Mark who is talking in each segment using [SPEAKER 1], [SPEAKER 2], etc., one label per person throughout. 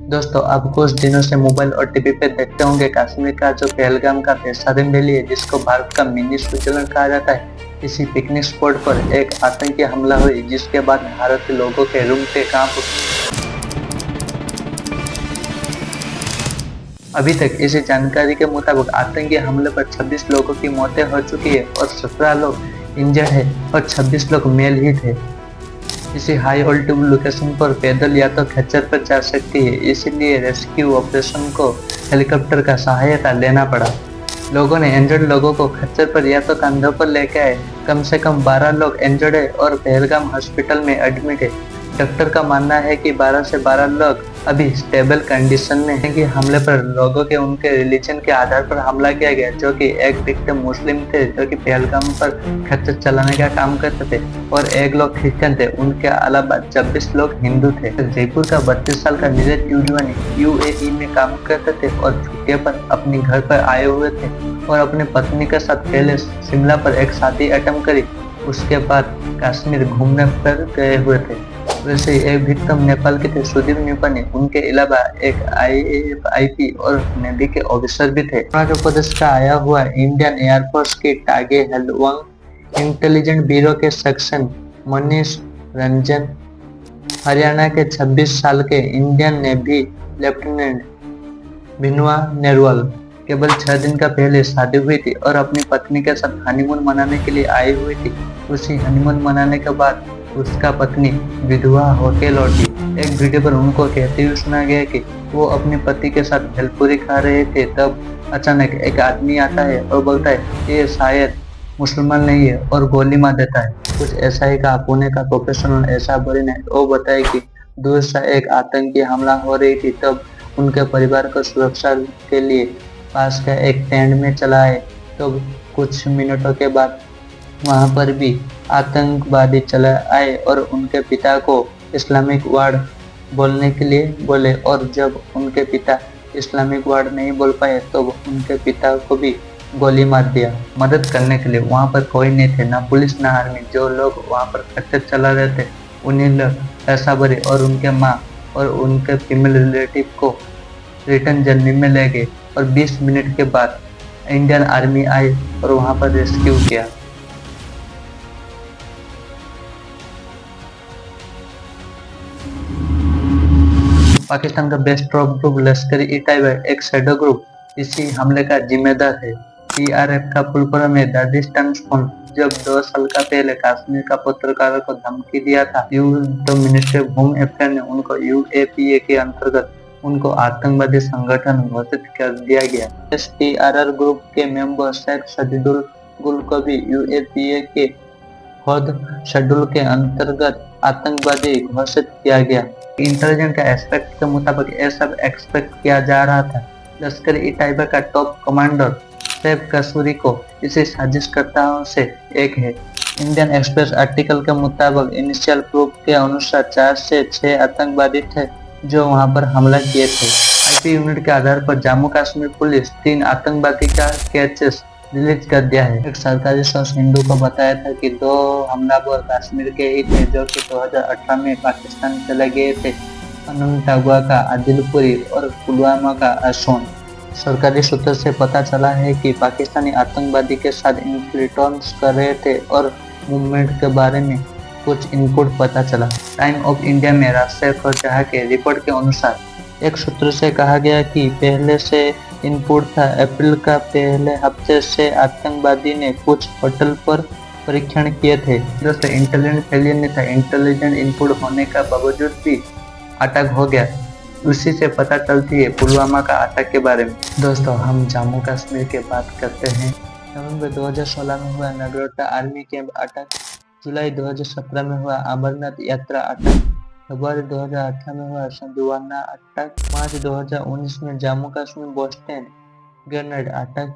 [SPEAKER 1] दोस्तों, आप कुछ दिनों से मोबाइल और टीवी पे देखते होंगे कश्मीर का जो पहलगाम का बेसादिम वैली है, जिसको भारत का मिनी स्विट्जरलैंड कहा जाता है। इसी पिकनिक स्पॉट पर एक आतंकी हमला हुई, जिसके बाद भारतीय लोगों के रूंगटे कांप उठे। अभी तक इसी जानकारी के मुताबिक आतंकी हमले पर 26 लोगों की मौतें हो चुकी है और 17 लोग इंजर्ड है और 26 लोग मेल ही थे। किसी हाई ऑल्टीट्यूड लोकेशन पर पैदल या तो खच्चर पर जा सकती है, इसलिए रेस्क्यू ऑपरेशन को हेलीकॉप्टर का सहायता लेना पड़ा। लोगों ने इंजर्ड लोगों को खच्चर पर या तो कंधों पर लेके आए। कम से कम 12 लोग इंजर्ड है और पहलगाम हॉस्पिटल में एडमिट है। डॉक्टर का मानना है कि 12 से 12 लोग अभी स्टेबल कंडीशन में हैं। कि हमले पर लोगों के उनके रिलीजन के आधार पर हमला किया गया, जो कि एक विक्टिम मुस्लिम थे जो कि पहलगाम पर खच्चर चलाने का काम करते थे और एक लोग क्रिश्चियन थे। उनके अलावा 26 लोग हिंदू थे। जयपुर का 32 साल का नीरज यूडवानी यूएई में काम करते थे और छुट्टियों पर अपने घर पर आए हुए थे और अपनी पत्नी के साथ पहले शिमला पर एक शादी अटेम्प्ट करी, उसके बाद कश्मीर घूमने पर गए हुए थे। वैसे एक विक्टिम नेपाल के थे सुदीप निपानी। उनके अलावा एक आईएफआईपी और नेवी के ऑफिसर भी थे। अरुणाचल प्रदेश का आया हुआ इंडियन एयरफोर्स की टागे हेलवांग इंटेलिजेंस ब्यूरो के सेक्शन मनीष रंजन, हरियाणा के 26 साल के Indian navy lieutenant Binwa Narwal केवल 6 दिन का पहले शादी हुई थी और अपनी पत्नी के साथ हनीमून मनाने के लिए आई हुई थी। उसी हनीमून मनाने के बाद उसका पत्नी विधवा होके लौटी। एक वीडियो पर उनको कहते हुए सुना गया कि वो अपने पति के साथ भेलपुरी खा रहे थे, तब अचानक एक आदमी आता है और बोलता है ये शायद मुसलमान नहीं है और गोली मार देता है। कुछ ऐसा ही का पुणे का प्रोफेशनल ऐसा बोली ने वो बताया कि दूर से एक आतंकी हमला हो रही थी, तब उनके परिवार को सुरक्षा के लिए पास का एक टेंट में चला है। तो कुछ मिनटों के बाद वहां पर भी आतंकवादी चले आए और उनके पिता को इस्लामिक वर्ड बोलने के लिए बोले और जब उनके पिता इस्लामिक वर्ड नहीं बोल पाए तो उनके पिता को भी गोली मार दिया। मदद करने के लिए वहां पर कोई नहीं थे, ना पुलिस ना आर्मी। जो लोग वहां पर खच्चर चला रहे थे उन्हीं लोग ऐसा भरे और उनके माँ और उनके फीमेल रिलेटिव को रिटर्न जर्नी में ले गए और 20 मिनट के बाद इंडियन आर्मी आई और वहां पर रेस्क्यू किया। पाकिस्तान का बेस्ट रॉक ग्रुप लश्कर-ए तैयबा एक शैडो ग्रुप इसी हमले का जिम्मेदार है। टीआरएफ का फुल फॉर्म है द डिस्टेंस फ्रंट। जब 2 साल का पहले कश्मीर का पत्रकारों को धमकी दिया था, यूएस मिनिस्टर होम अफेयर ने उनको यूएपीए के अंतर्गत उनको आतंकवादी संगठन घोषित कर दिया गया। एसटीआरआर ग्रुप के मेंबर शेख शहीदुल गुल को भी यूएपीए के खुद शेड्यूल के अंतर्गत आतंकवादी घोषित किया गया। इंटेलिजेंस का एस्पेक्ट के मुताबिक ये सब एक्सपेक्ट किया जा रहा था। लश्कर-ए तैयबा का टॉप कमांडर सैफ कसूरी को इसी साजिशकर्ताओं से एक है। इंडियन एक्सप्रेस आर्टिकल के मुताबिक इनिशियल प्रूफ के अनुसार 4 से 6 आतंकवादी थे जो वहां पर हमला किए थे। आईपी यूनिट के आधार पर जम्मू कश्मीर पुलिस 3 आतंकवादी का कैचेस रिलीज कर दिया है। एक सरकारी सोर्स हिंदू को बताया था कि 2 हमलावर कश्मीर के ही थे जो कि 2018 में पाकिस्तान चले गए थे, अनंतनाग का आदिलपुरी और पुलवामा का असोन। सरकारी सूत्र से पता चला है कि पाकिस्तानी आतंकवादी के साथ इन्फिल्ट्रेशन कर रहे थे और मूवमेंट के बारे में कुछ इनपुट पता चला। टाइम ऑफ इंडिया में राष्ट्रीय फौजशाह के रिपोर्ट के अनुसार एक सूत्र से कहा गया कि पहले से इनपुट था। अप्रैल का पहले हफ्ते से आतंकवादी ने कुछ होटल पर परीक्षण किए थे। दोस्तों, इंटेलिजेंस फेलियर नहीं था, इंटेलिजेंट इनपुट होने का बावजूद भी अटैक हो गया। उसी से पता चलती है पुलवामा का अटैक के बारे में। दोस्तों, हम जम्मू कश्मीर की बात करते हैं। नवंबर 2016 में हुआ नगरोटा आर्मी कैंप अटैक, जुलाई 2017 में हुआ अमरनाथ यात्रा अटैक, फरवरी 2018 में हुआ संदुवाना अटैक, मार्च 2019 में Jammu Kashmir Boston grenade attack,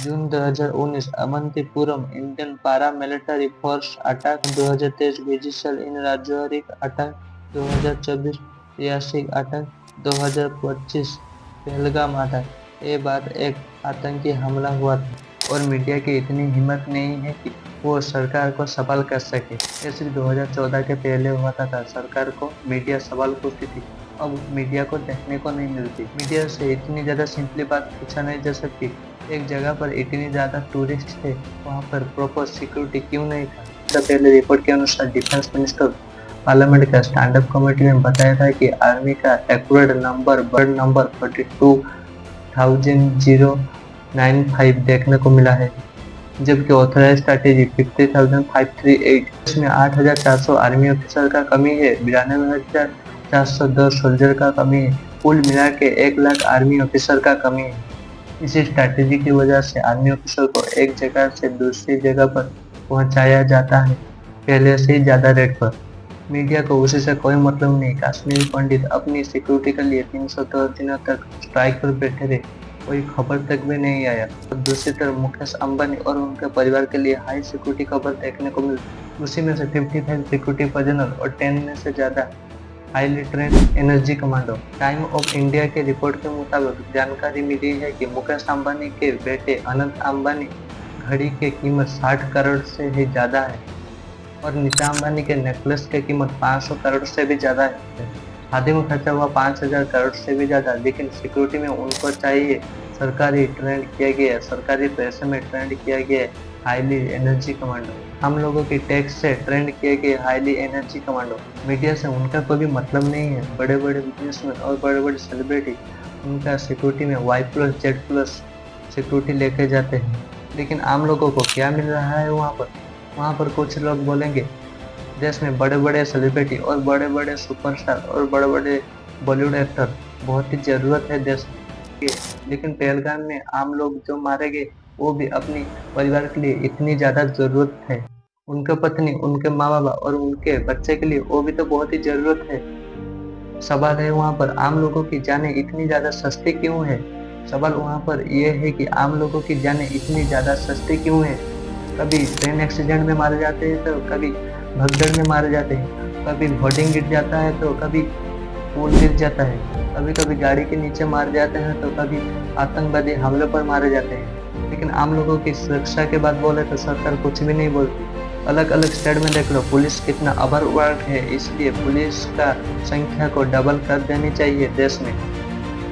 [SPEAKER 1] June 2019 Avantipuram Indian paramilitary force attack, 2023 विजिशल in Rajouri attack, 2024 Reasi attack, 2025 Pahalgam attack. ये बात एक आतंकी हमला हुआ था और मीडिया की इतनी हिम्मत नहीं है कि वो सरकार को सवाल कर सके। ये सिर्फ 2014 के पहले हुआ था। सरकार को मीडिया सवाल पूछती थी अब मीडिया को देखने को नहीं मिलती। मीडिया से इतनी ज़्यादा सिंपली बात पूछा नहीं जा सकती, एक जगह पर इतनी ज़्यादा टूरिस्ट थे, वहाँ पर प्रॉपर सिक्योरिटी क्यों नहीं था? पहले रिपोर्ट के अनुसार डिफेंस मिनिस्टर पार्लियामेंट का स्टैंड अप कमेटी में बताया था कि आर्मी का एक्यूरेट नंबर बर्ड नंबर 42,095 देखने को मिला है, जबकि ऑथराइज स्ट्रैटेजी 50,538। इसमें 8,400 आर्मी ऑफिसर का कमी है, 92,410 सोल्जर का कमी है, कुल मिला के 1 लाख आर्मी ऑफिसर का कमी है। इसी स्ट्रैटेजी की वजह से आर्मी ऑफिसर को एक जगह से दूसरी जगह पर पहुंचाया जाता है, पहले से ही ज्यादा रेट पर। मीडिया को उसी से कोई मतलब नहीं। कश्मीरी पंडित अपनी सिक्योरिटी के लिए 310 दिनों तक स्ट्राइक पर बैठे रहे, कोई खबर तक भी नहीं आया। और दूसरी तरफ मुकेश अंबानी और उनके परिवार के लिए हाई सिक्योरिटी खबर देखने को मिली। उसी में से 55 सिक्योरिटी पर्सनल और 10 में से ज्यादा highly trend energy commando. Time of India के रिपोर्ट के मुताबिक जानकारी मिली है कि मुकेश अंबानी के बेटे अनंत अंबानी घड़ी की कीमत 60 करोड़ से ही ज्यादा है और नीता अंबानी के नेकलेस की कीमत 500 करोड़ से भी ज्यादा है। शादी में खर्चा हुआ 5,000 करोड़ से भी ज्यादा, लेकिन सिक्योरिटी में उनको चाहिए सरकारी ट्रेंड किया गया, सरकारी पैसे में ट्रेंड किया गया हाईली एनर्जी कमांडो। हम लोगों की टैक्स से ट्रेंड किए गए हाईली एनर्जी कमांडो। मीडिया से उनका कोई भी मतलब नहीं है। बड़े बड़े बिजनेसमैन और बड़े बड़े सेलिब्रिटी उनका सिक्योरिटी में Y+Z+ सिक्योरिटी लेके जाते हैं, लेकिन आम लोगों को क्या मिल रहा है वहाँ पर कुछ लोग बोलेंगे देश में बड़े बड़े सेलिब्रिटी और बड़े बड़े सुपरस्टार और बड़े बड़े बॉलीवुड एक्टर बहुत ही जरूरत है देश की, लेकिन पहलगाम में आम लोग जो मारे गए वो भी अपनी परिवार के लिए इतनी ज्यादा जरूरत है। उनके पत्नी, उनके माँ बाबा और उनके बच्चे के लिए वो भी तो बहुत ही जरूरत है। सवाल है वहाँ पर आम लोगों की जानें इतनी ज्यादा सस्ती क्यों है? सवाल वहाँ पर यह है कि आम लोगों की जानें इतनी ज्यादा सस्ती क्यों है? कभी ट्रेन एक्सीडेंट में मारे जाते हैं तो कभी भगदड़ में मारे जाते हैं, कभी होर्डिंग गिर जाता है तो कभी पुल गिर जाता है, कभी कभी गाड़ी के नीचे मारे जाते हैं तो कभी आतंकवादी हमले पर मारे जाते हैं। लेकिन आम लोगों की सुरक्षा के बात बोले तो सरकार कुछ भी नहीं बोलती। अलग अलग स्टेट में देख लो पुलिस कितना ओवरवर्क है, इसलिए पुलिस का संख्या को डबल कर देनी चाहिए देश में।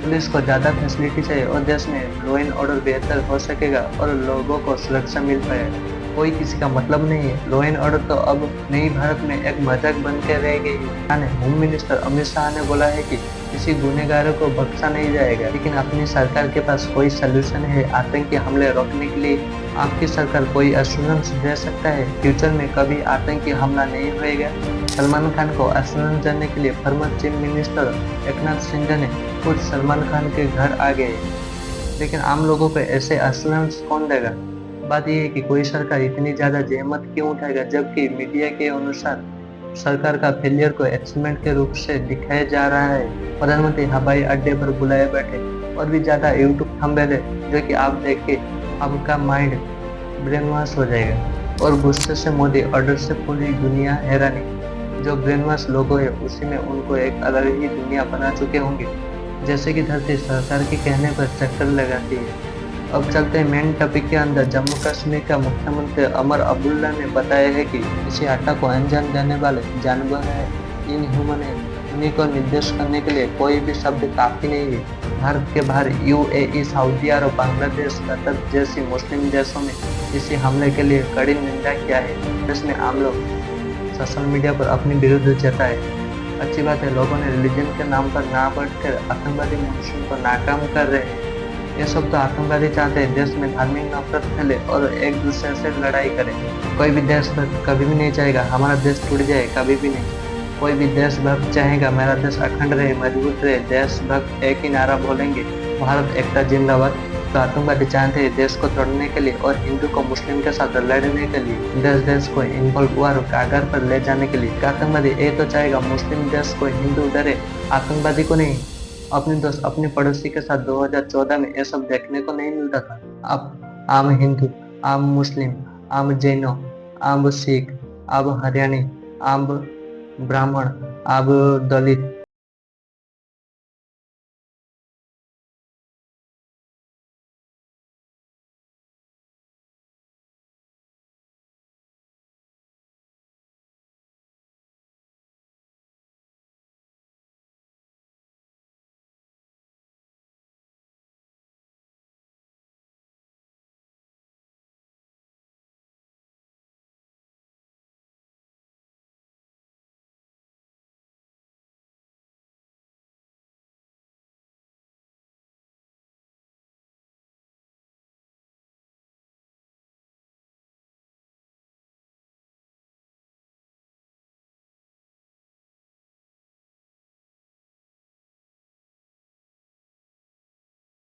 [SPEAKER 1] पुलिस को ज़्यादा फैसिलिटी चाहिए और देश में लॉ एंड ऑर्डर बेहतर हो सकेगा और लोगों को सुरक्षा मिल पाएगा। कोई किसी का मतलब नहीं है। लॉ एंड ऑर्डर तो अब नई भारत में एक मजाक बन के रह गई है। होम मिनिस्टर अमित शाह ने बोला है कि किसी गुनहगारों को बख्शा नहीं जाएगा, लेकिन अपनी सरकार के पास कोई सलूशन है आतंकी हमले रोकने के लिए? आपकी सरकार कोई एश्योरेंस दे सकता है फ्यूचर में कभी आतंकी हमला नहीं होएगा? सलमान खान को एश्योरेंस देने के लिए former chief minister Eknath Shinde ने खुद सलमान खान के घर आ गए, लेकिन आम लोगों को ऐसे एश्योरेंस कौन देगा? बात यह है कि कोई सरकार इतनी ज्यादा जहमत क्यों उठाएगा, जबकि मीडिया के अनुसार सरकार का फेलियर को एक्सपेरिमेंट के रूप से दिखाया जा रहा है। प्रधानमंत्री हवाई अड्डे पर बुलाए बैठे और भी ज्यादा यूट्यूब थंबनेल है जो कि आप देख के आपका माइंड ब्रेन वॉश हो जाएगा। और गुस्से से मोदी ऑर्डर से पूरी दुनिया हैरानी। जो ब्रेन वॉश लोगों है उसी में उनको एक अलग ही दुनिया बना चुके होंगे, जैसे कि धरती सरकार के कहने पर चक्कर लगाती है। अब चलते हैं मेन टॉपिक के अंदर। जम्मू कश्मीर का मुख्यमंत्री अमर अब्दुल्ला ने बताया है कि किसी आटा को अंजाम देने वाले जानवर है, इनह्यूमन है, उन्हीं को निर्देश करने के लिए कोई भी शब्द काफी नहीं है। भारत के बाहर UAE, सऊदी अरब, बांग्लादेश, कतर जैसी मुस्लिम देशों में इसी हमले के लिए कड़ी निंदा किया है। देश में आम लोग सोशल मीडिया पर अपनी विरोध जताए। अच्छी बात है, लोगों ने रिलीजन के नाम पर ना बढ़कर आतंकवादी मुस्लिम को नाकाम कर रहे हैं। ये सब तो आतंकवादी चाहते हैं देश में धार्मिक नफरत फैले और एक दूसरे से लड़ाई करें। कोई भी देशभक्त कभी भी नहीं चाहेगा हमारा देश टूट जाए, कभी भी नहीं। कोई भी देशभक्त चाहेगा मेरा देश अखंड रहे, मजबूत रहे। देशभक्त एक ही नारा बोलेंगे, भारत एकता जिंदाबाद। तो आतंकवादी चाहते हैं देश को तोड़ने के लिए और हिंदू को मुस्लिम के साथ लड़ने के लिए, देश को इन्वॉल्व वार कागार पर ले जाने के लिए। आतंकवादी ये तो चाहेगा मुस्लिम देश को हिंदू डरे, आतंकवादी को नहीं। अपने दोस्त अपने पड़ोसी के साथ 2014 में ये सब देखने को नहीं मिलता था। अब आम हिंदू, आम मुस्लिम, आम जैनो, आम सिख, आम हरियाणी, आम ब्राह्मण, आम दलित,